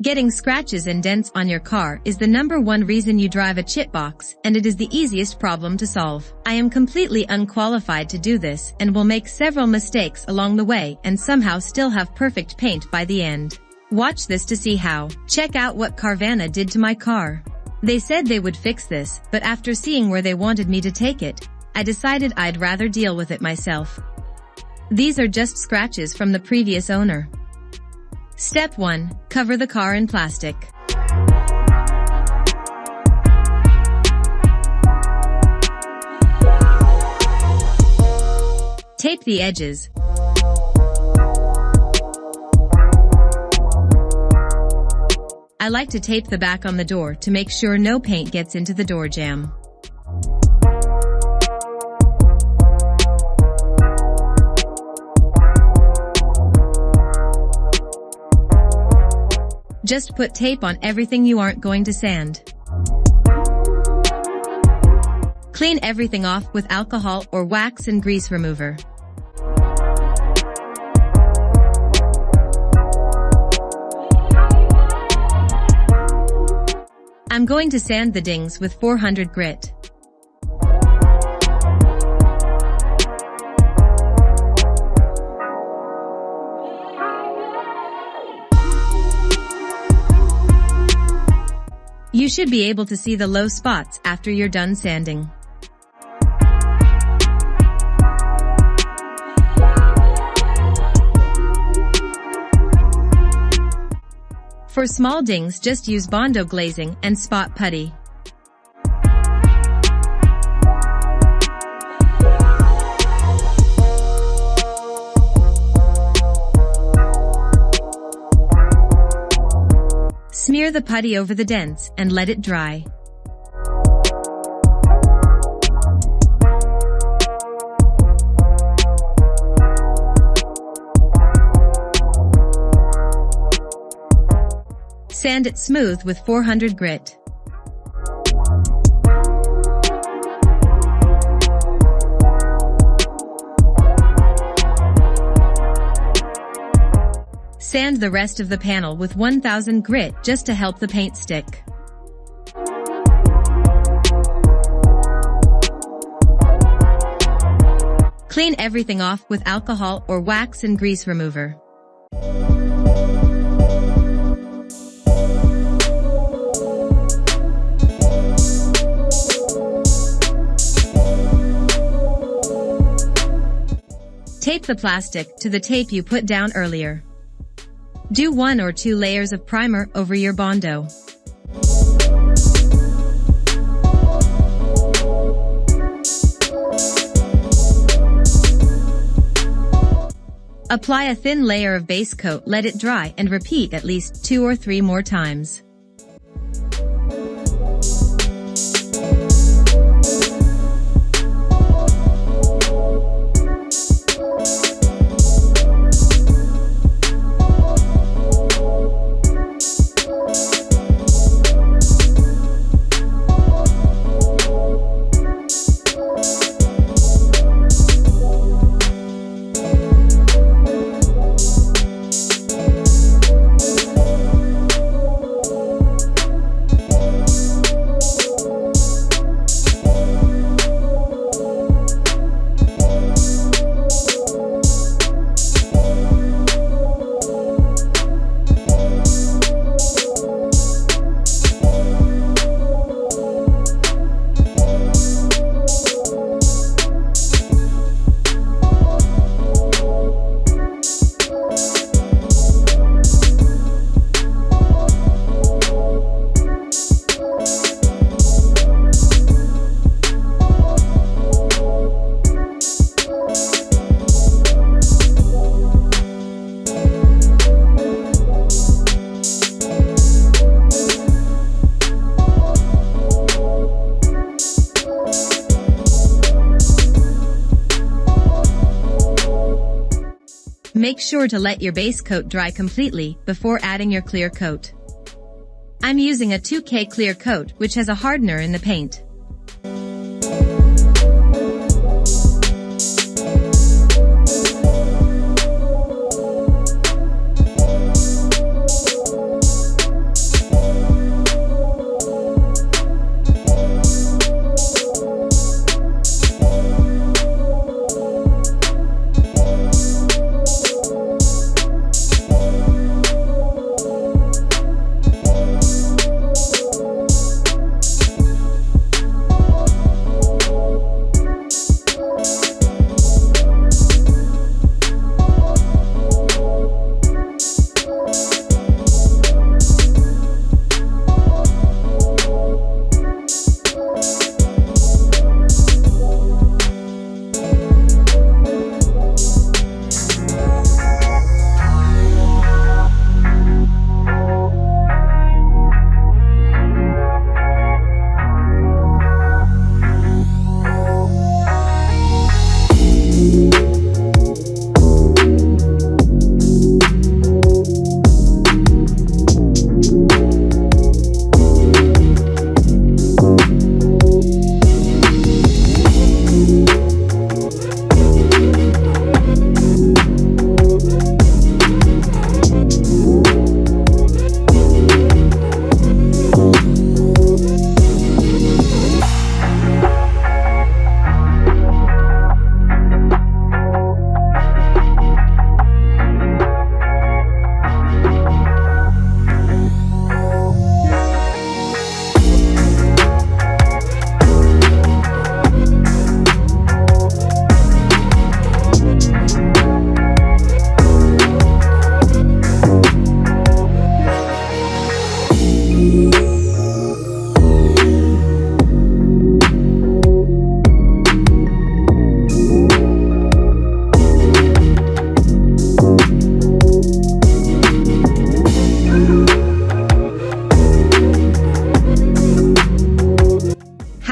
Getting scratches and dents on your car is the #1 reason you drive a chip box, and it is the easiest problem to solve. I am completely unqualified to do this and will make several mistakes along the way and somehow still have perfect paint by the end. Watch this to see how. Check out what Carvana did to my car. They said they would fix this, but after seeing where they wanted me to take it, I decided I'd rather deal with it myself. These are just scratches from the previous owner. Step 1. Cover the car in plastic. Tape the edges. I like to tape the back on the door to make sure no paint gets into the door jamb. Just put tape on everything you aren't going to sand. Clean everything off with alcohol or wax and grease remover. I'm going to sand the dings with 400 grit. You should be able to see the low spots after you're done sanding. For small dings, just use bondo glazing and spot putty. Smear the putty over the dents and let it dry. Sand it smooth with 400 grit. Sand the rest of the panel with 1000 grit just to help the paint stick. Clean everything off with alcohol or wax and grease remover. Tape the plastic to the tape you put down earlier. Do 1 or 2 layers of primer over your bondo. Apply a thin layer of base coat, let it dry, and repeat at least 2 or 3 more times. Make sure to let your base coat dry completely before adding your clear coat. I'm using a 2K clear coat which has a hardener in the paint.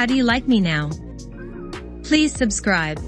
How do you like me now? Please subscribe.